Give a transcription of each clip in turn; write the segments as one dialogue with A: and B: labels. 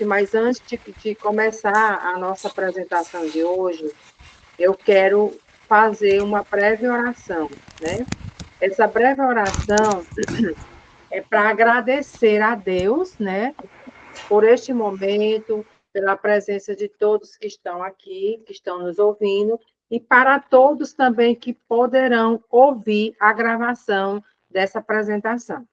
A: mas antes de começar a nossa apresentação de hoje, eu quero fazer uma breve oração, né? Essa breve oração é para agradecer a Deus, né, por este momento, pela presença de todos que estão aqui, que estão nos ouvindo, e para todos também que poderão ouvir a gravação dessa apresentação.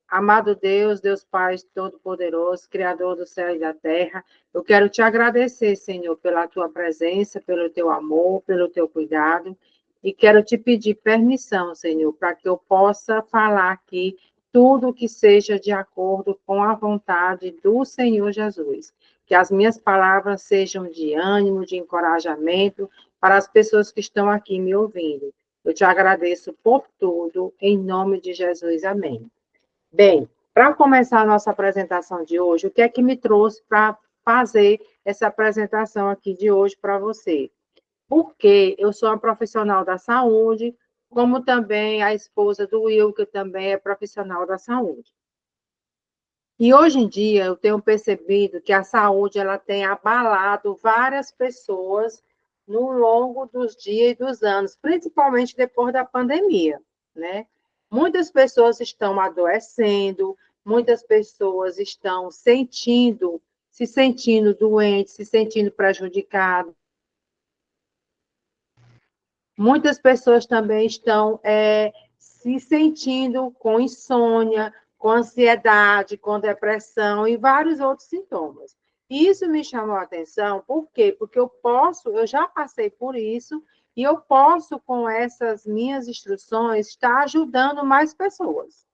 A: Amado Deus, Deus Pai Todo-Poderoso, Criador do céu e da terra, eu quero te agradecer, Senhor, pela tua presença, pelo teu amor, pelo teu cuidado, e quero te pedir permissão, Senhor, para que eu possa falar aqui tudo que seja de acordo com a vontade do Senhor Jesus. Que as minhas palavras sejam de ânimo, de encorajamento para as pessoas que estão aqui me ouvindo. Eu te agradeço por tudo, em nome de Jesus. Amém. Bem, para começar a nossa apresentação de hoje, o que é que me trouxe para fazer essa apresentação aqui de hoje para você? Porque eu sou uma profissional da saúde, como também a esposa do Will, que também é profissional da saúde. E hoje em dia eu tenho percebido que a saúde ela tem abalado várias pessoas no longo dos dias e dos anos, principalmente depois da pandemia, né? Muitas pessoas estão adoecendo, muitas pessoas estão se sentindo doentes, se sentindo prejudicadas. Muitas pessoas também estão se sentindo com insônia, com ansiedade, com depressão e vários outros sintomas. E isso me chamou a atenção, por quê? Porque eu já passei por isso, e eu posso, com essas minhas instruções, estar ajudando mais pessoas.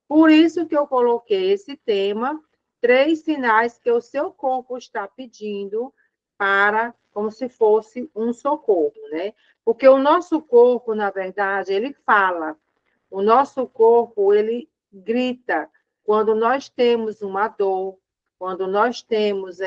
A: Por isso que eu coloquei esse tema, 3 sinais que o seu corpo está pedindo para, como se fosse um socorro, né? Porque o nosso corpo, na verdade, ele fala. O nosso corpo, ele grita quando nós temos uma dor, quando nós temos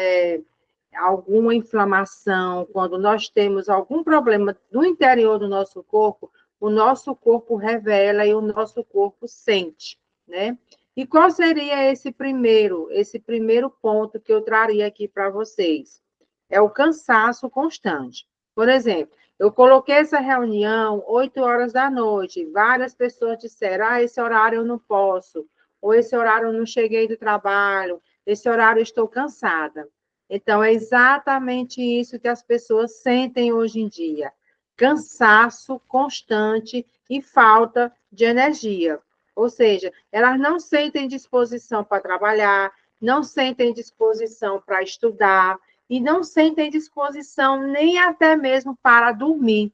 A: alguma inflamação, quando nós temos algum problema no interior do nosso corpo, o nosso corpo revela e o nosso corpo sente, né? E qual seria esse primeiro ponto que eu traria aqui para vocês? É o cansaço constante. Por exemplo, eu coloquei essa reunião 8 horas da noite, várias pessoas disseram, esse horário eu não posso, ou esse horário eu não cheguei do trabalho, esse horário eu estou cansada. Então, é exatamente isso que as pessoas sentem hoje em dia: cansaço constante e falta de energia. Ou seja, elas não sentem disposição para trabalhar, não sentem disposição para estudar e não sentem disposição nem até mesmo para dormir.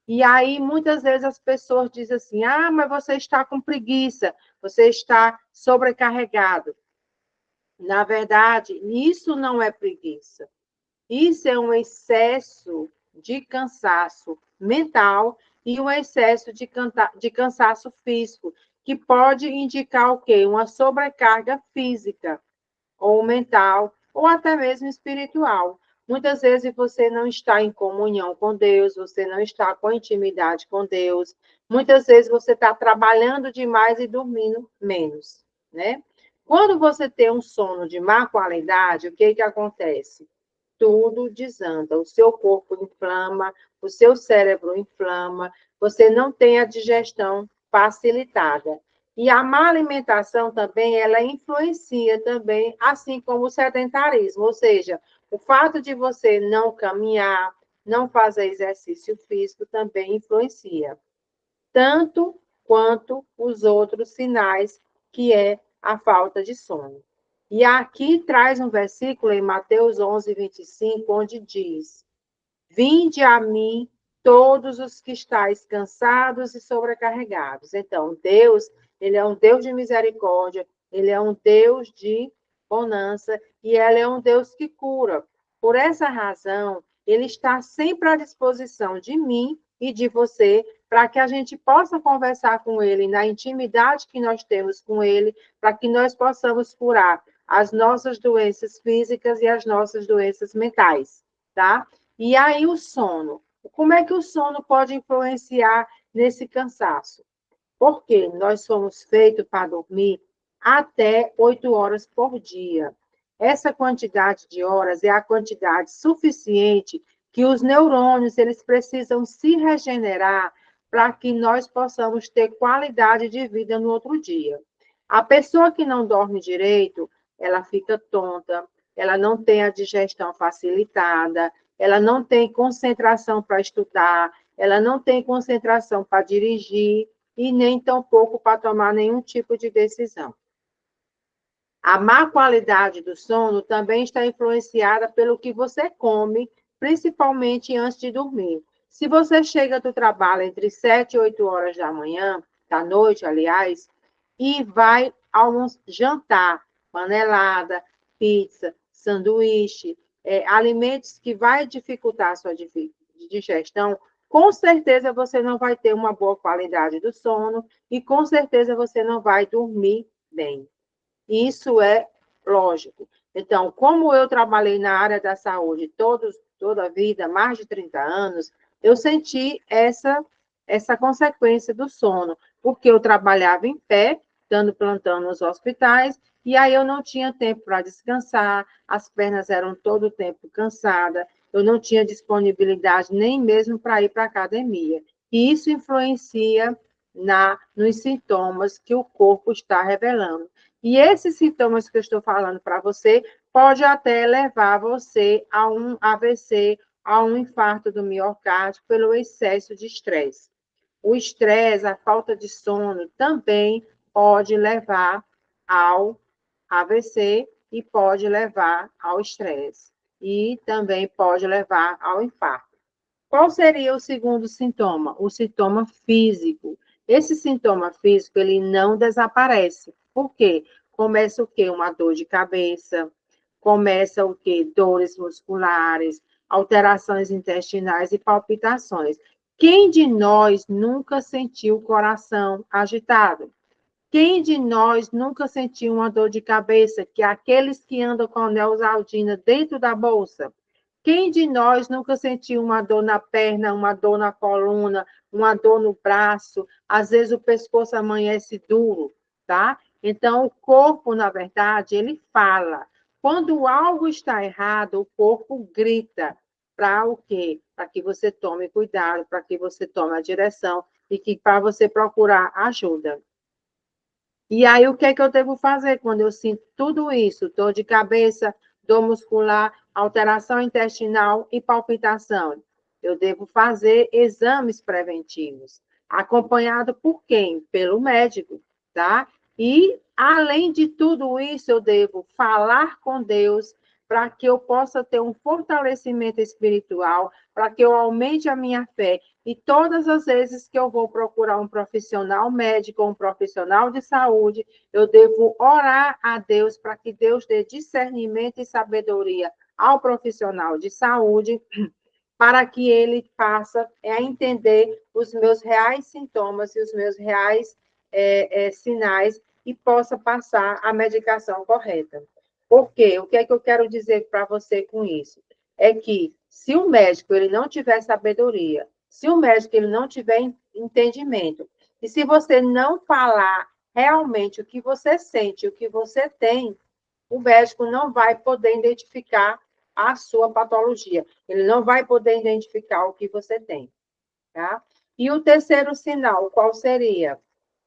A: E aí, muitas vezes, as pessoas dizem assim: mas você está com preguiça, você está sobrecarregado. Na verdade, isso não é preguiça. Isso é um excesso de cansaço mental e um excesso de cansaço físico, que pode indicar o quê? Uma sobrecarga física, ou mental, ou até mesmo espiritual. Muitas vezes você não está em comunhão com Deus, você não está com intimidade com Deus. Muitas vezes você está trabalhando demais e dormindo menos, né? Quando você tem um sono de má qualidade, o que que acontece? Tudo desanda, o seu corpo inflama, o seu cérebro inflama, você não tem a digestão facilitada. E a má alimentação também, ela influencia também, assim como o sedentarismo, ou seja, o fato de você não caminhar, não fazer exercício físico também influencia, tanto quanto os outros sinais, que é a falta de sono. E aqui traz um versículo em Mateus 11:25, onde diz: Vinde a mim todos os que estáis cansados e sobrecarregados. Então, Deus, ele é um Deus de misericórdia, ele é um Deus de bonança e ele é um Deus que cura. Por essa razão, ele está sempre à disposição de mim e de você, para que a gente possa conversar com ele na intimidade que nós temos com ele, para que nós possamos curar as nossas doenças físicas e as nossas doenças mentais, tá? E aí o sono. Como é que o sono pode influenciar nesse cansaço? Porque nós somos feitos para dormir até 8 horas por dia. essa quantidade de horas é a quantidade suficiente que os neurônios eles precisam se regenerar para que nós possamos ter qualidade de vida no outro dia. A pessoa que não dorme direito, ela fica tonta, ela não tem a digestão facilitada, ela não tem concentração para estudar, ela não tem concentração para dirigir e nem tampouco para tomar nenhum tipo de decisão. A má qualidade do sono também está influenciada pelo que você come, principalmente antes de dormir. Se você chega do trabalho entre 7 e 8 horas da manhã, da noite, aliás, e vai jantar, panelada, pizza, sanduíche, alimentos que vai dificultar a sua digestão, com certeza você não vai ter uma boa qualidade do sono e com certeza você não vai dormir bem. Isso é lógico. Então, como eu trabalhei na área da saúde toda a vida, mais de 30 anos, eu senti essa consequência do sono, porque eu trabalhava em pé, dando plantão nos hospitais, e aí eu não tinha tempo para descansar, as pernas eram todo o tempo cansadas, eu não tinha disponibilidade nem mesmo para ir para a academia. E isso influencia nos sintomas que o corpo está revelando. E esses sintomas que eu estou falando para você pode até levar você a um AVC, a um infarto do miocárdio pelo excesso de estresse. O estresse, a falta de sono também pode levar ao AVC e pode levar ao estresse. E também pode levar ao infarto. Qual seria o segundo sintoma? O sintoma físico. Esse sintoma físico, ele não desaparece. Por quê? Começa o quê? Uma dor de cabeça, começa o quê? Dores musculares, alterações intestinais e palpitações. Quem de nós nunca sentiu o coração agitado? Quem de nós nunca sentiu uma dor de cabeça, que é aqueles que andam com a Neosaldina dentro da bolsa? Quem de nós nunca sentiu uma dor na perna, uma dor na coluna, uma dor no braço? Às vezes o pescoço amanhece duro, tá? Então, o corpo, na verdade, ele fala. Quando algo está errado, o corpo grita. Para o quê? Para que você tome cuidado, para que você tome a direção e que para você procurar ajuda. E aí, o que é que eu devo fazer quando eu sinto tudo isso? Dor de cabeça, dor muscular, alteração intestinal e palpitação. Eu devo fazer exames preventivos, acompanhado por quem? Pelo médico, tá? E, além de tudo isso, eu devo falar com Deus para que eu possa ter um fortalecimento espiritual, para que eu aumente a minha fé. E todas as vezes que eu vou procurar um profissional médico, um profissional de saúde, eu devo orar a Deus para que Deus dê discernimento e sabedoria ao profissional de saúde, para que ele passe a entender os meus reais sintomas e os meus reais sinais e possa passar a medicação correta. Por quê? O que é que eu quero dizer para você com isso? É que se o médico ele não tiver sabedoria, se o médico ele não tiver entendimento, e se você não falar realmente o que você sente, o que você tem, o médico não vai poder identificar a sua patologia. Ele não vai poder identificar o que você tem, tá? E o terceiro sinal, qual seria?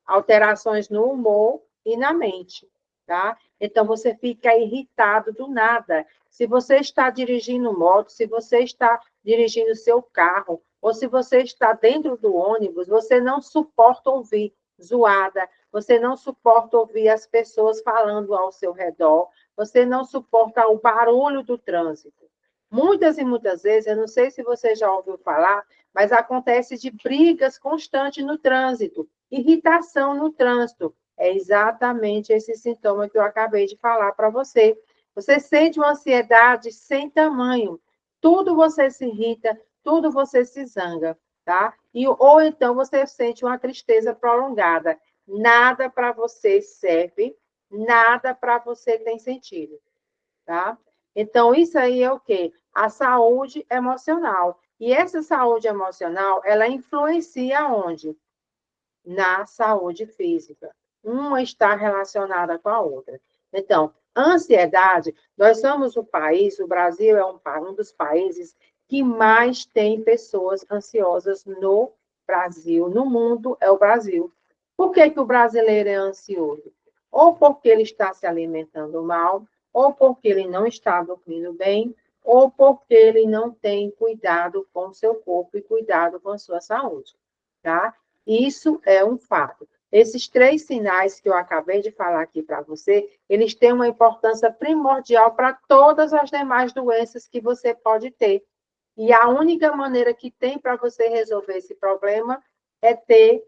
A: Alterações no humor e na mente, tá? Então, você fica irritado do nada. Se você está dirigindo moto, se você está dirigindo seu carro, ou se você está dentro do ônibus, você não suporta ouvir zoada, você não suporta ouvir as pessoas falando ao seu redor, você não suporta o barulho do trânsito. Muitas e muitas vezes, eu não sei se você já ouviu falar, mas acontece de brigas constantes no trânsito, irritação no trânsito. É exatamente esse sintoma que eu acabei de falar para você. Você sente uma ansiedade sem tamanho. Tudo você se irrita, tudo você se zanga, tá? Ou então você sente uma tristeza prolongada. Nada para você serve, nada para você tem sentido, tá? Então, isso aí é o quê? A saúde emocional. E essa saúde emocional, ela influencia onde? Na saúde física. Uma está relacionada com a outra. Então, Ansiedade, nós somos o país, o Brasil é um dos países que mais tem pessoas ansiosas no Brasil. No mundo, é o Brasil. Por que, que o brasileiro é ansioso? Ou porque ele está se alimentando mal, ou porque ele não está dormindo bem, ou porque ele não tem cuidado com o seu corpo e cuidado com a sua saúde, tá? Isso é um fato. Esses 3 sinais que eu acabei de falar aqui para você, eles têm uma importância primordial para todas as demais doenças que você pode ter. E a única maneira que tem para você resolver esse problema é ter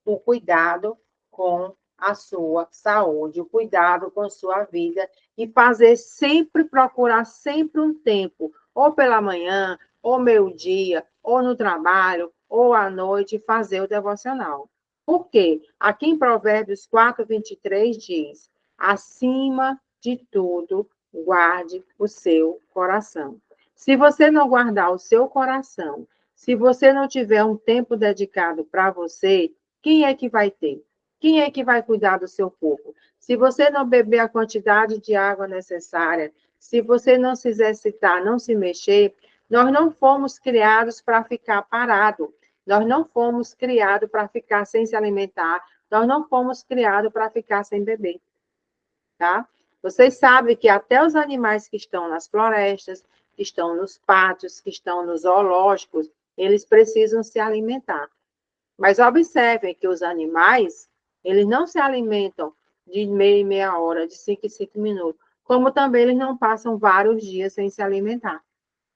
A: o cuidado com a sua saúde, o cuidado com a sua vida e fazer sempre, procurar sempre um tempo, ou pela manhã, ou meio-dia, ou no trabalho, ou à noite, fazer o devocional. Por quê? Aqui em Provérbios 4:23 diz: acima de tudo, guarde o seu coração. Se você não guardar o seu coração, se você não tiver um tempo dedicado para você, quem é que vai ter? Quem é que vai cuidar do seu corpo? Se você não beber a quantidade de água necessária, se você não se exercitar, não se mexer, nós não fomos criados para ficar parado. Nós não fomos criados para ficar sem se alimentar. Nós não fomos criados para ficar sem beber, tá? Vocês sabem que até os animais que estão nas florestas, que estão nos pátios, que estão nos zoológicos, eles precisam se alimentar. Mas observem que os animais, eles não se alimentam de meia em meia hora, de 5 em 5 minutos, como também eles não passam vários dias sem se alimentar.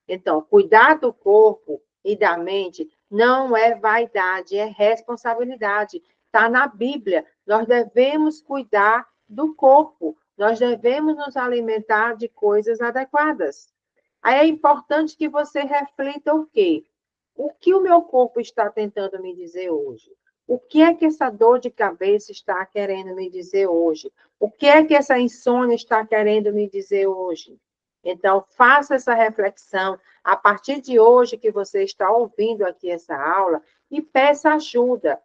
A: Então, cuidar do corpo e da mente não é vaidade, é responsabilidade. Está na Bíblia. Nós devemos cuidar do corpo, nós devemos nos alimentar de coisas adequadas. Aí é importante que você reflita o quê? O que o meu corpo está tentando me dizer hoje? O que é que essa dor de cabeça está querendo me dizer hoje? O que é que essa insônia está querendo me dizer hoje? Então, faça essa reflexão a partir de hoje que você está ouvindo aqui essa aula e peça ajuda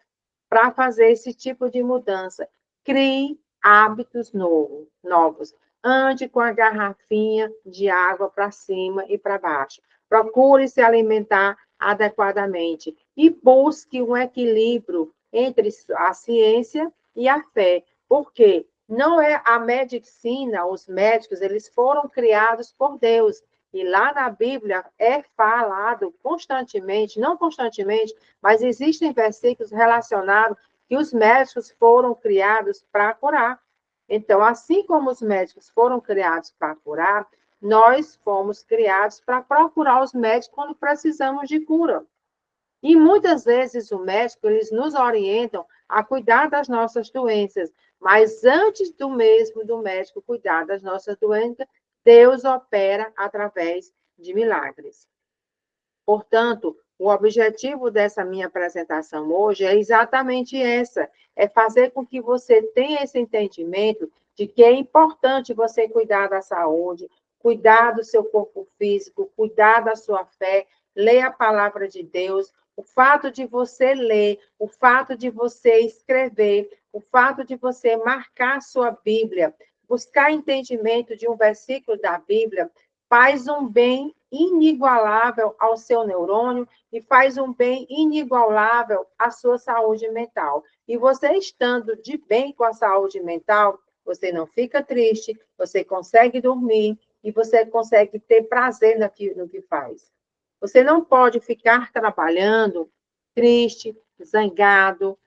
A: para fazer esse tipo de mudança. Crie hábitos novos. Ande com a garrafinha de água para cima e para baixo. Procure se alimentar adequadamente e busque um equilíbrio entre a ciência e a fé. Por quê? Não é a medicina, os médicos, eles foram criados por Deus. E lá na Bíblia é falado constantemente, não constantemente, mas existem versículos relacionados que os médicos foram criados para curar. Então, assim como os médicos foram criados para curar, nós fomos criados para procurar os médicos quando precisamos de cura. E muitas vezes o médico, eles nos orientam a cuidar das nossas doenças, mas antes do médico cuidar das nossas doenças, Deus opera através de milagres. Portanto, o objetivo dessa minha apresentação hoje é exatamente essa, é fazer com que você tenha esse entendimento de que é importante você cuidar da saúde, cuidar do seu corpo físico, cuidar da sua fé, ler a palavra de Deus. O fato de você ler, o fato de você escrever, o fato de você marcar sua Bíblia, buscar entendimento de um versículo da Bíblia, faz um bem inigualável ao seu neurônio e faz um bem inigualável à sua saúde mental. E você estando de bem com a saúde mental, você não fica triste, você consegue dormir e você consegue ter prazer no que faz. Você não pode ficar trabalhando triste, zangado,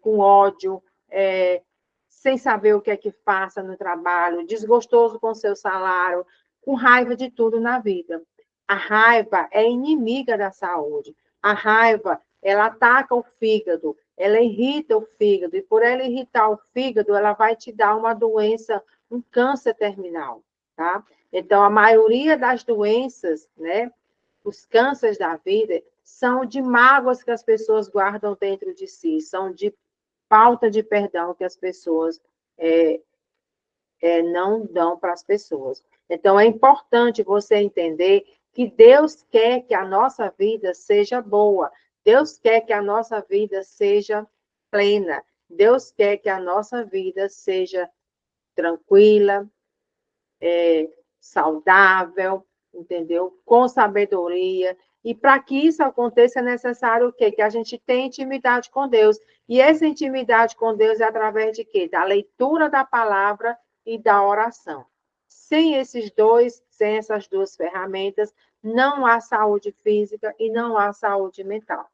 A: com ódio, sem saber o que é que faça no trabalho, desgostoso com seu salário, com raiva de tudo na vida. A raiva é inimiga da saúde. A raiva, ela ataca o fígado, ela irrita o fígado, e por ela irritar o fígado, ela vai te dar uma doença, um câncer terminal, tá? Então, a maioria das doenças, né, os cânceres da vida, são de mágoas que as pessoas guardam dentro de si, são de falta de perdão que as pessoas não dão para as pessoas. Então, é importante você entender que Deus quer que a nossa vida seja boa, Deus quer que a nossa vida seja plena, Deus quer que a nossa vida seja tranquila, saudável, entendeu? Com sabedoria. E para que isso aconteça, é necessário o quê? Que a gente tenha intimidade com Deus. E essa intimidade com Deus é através de quê? Da leitura da palavra e da oração. Sem sem essas duas ferramentas, não há saúde física e não há saúde mental.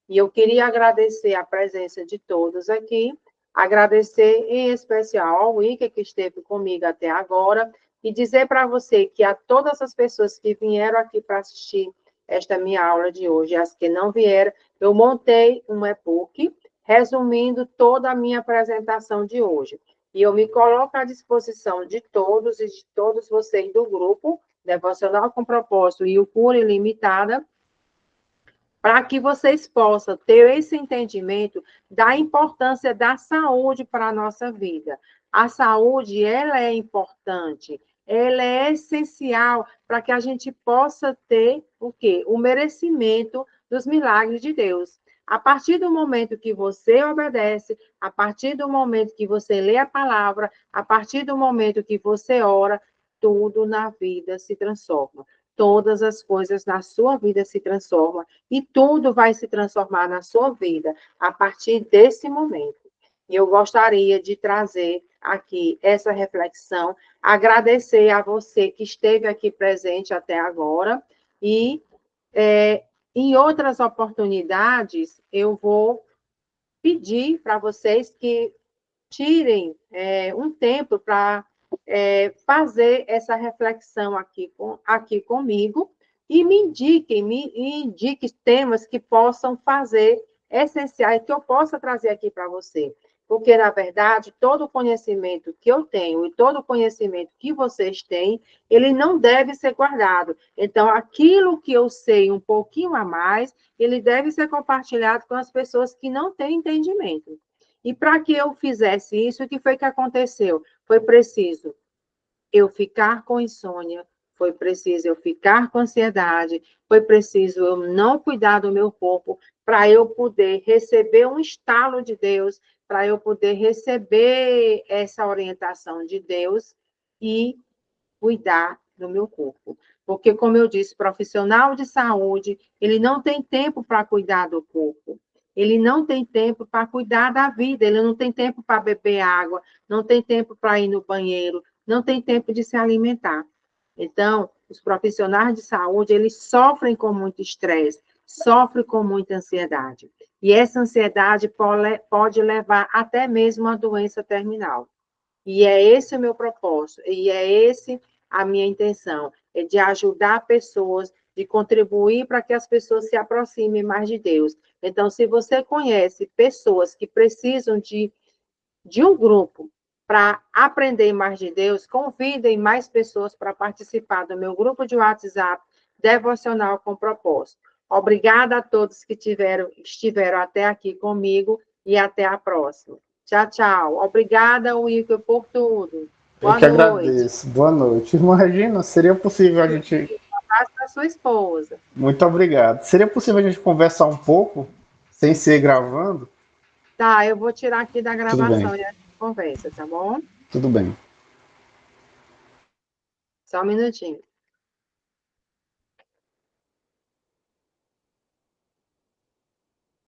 A: E eu queria agradecer a presença de todos aqui, agradecer em especial ao Wicca, que esteve comigo até agora, e dizer para você que a todas as pessoas que vieram aqui para assistir esta minha aula de hoje, as que não vieram, eu montei um e-book resumindo toda a minha apresentação de hoje. E eu me coloco à disposição de todos e de todos vocês do grupo Devocional com Propósito e o Cura Ilimitada, para que vocês possam ter esse entendimento da importância da saúde para a nossa vida. A saúde, ela é importante, ela é essencial para que a gente possa ter o quê? O merecimento dos milagres de Deus. A partir do momento que você obedece, a partir do momento que você lê a palavra, a partir do momento que você ora, tudo na vida se transforma. Todas as coisas na sua vida se transformam e tudo vai se transformar na sua vida a partir desse momento. E eu gostaria de trazer aqui essa reflexão, agradecer a você que esteve aqui presente até agora e em outras oportunidades eu vou pedir para vocês que tirem um tempo para fazer essa reflexão aqui comigo e me indique temas que possam fazer essenciais, que eu possa trazer aqui para você. Porque, na verdade, todo o conhecimento que eu tenho e todo o conhecimento que vocês têm, ele não deve ser guardado. Então, aquilo que eu sei um pouquinho a mais, ele deve ser compartilhado com as pessoas que não têm entendimento. E para que eu fizesse isso, o que foi que aconteceu? Foi preciso eu ficar com insônia, foi preciso eu ficar com ansiedade, foi preciso eu não cuidar do meu corpo para eu poder receber um estalo de Deus, para eu poder receber essa orientação de Deus e cuidar do meu corpo. Porque, como eu disse, profissional de saúde, ele não tem tempo para cuidar do corpo. Ele não tem tempo para cuidar da vida, ele não tem tempo para beber água, não tem tempo para ir no banheiro, não tem tempo de se alimentar. Então, os profissionais de saúde, eles sofrem com muito estresse, sofrem com muita ansiedade. E essa ansiedade pode levar até mesmo a doença terminal. E é esse o meu propósito, e é esse a minha intenção, é de ajudar pessoas, de contribuir para que as pessoas se aproximem mais de Deus. Então, se você conhece pessoas que precisam de um grupo para aprender mais de Deus, convidem mais pessoas para participar do meu grupo de WhatsApp Devocional com Propósito. Obrigada a todos que estiveram até aqui comigo e até a próxima. Tchau, tchau. Obrigada, Wilker, por tudo.
B: Eu
A: Boa
B: que
A: noite.
B: agradeço. Boa noite. Irmã Regina, seria possível a gente.
A: Um abraço para sua esposa.
B: Muito obrigado. Seria possível a gente conversar um pouco, sem ser gravando?
A: Tá, eu vou tirar aqui da
B: Tudo bem,
A: gravação e a gente conversa, tá bom?
B: tudo bem.
A: Só um minutinho.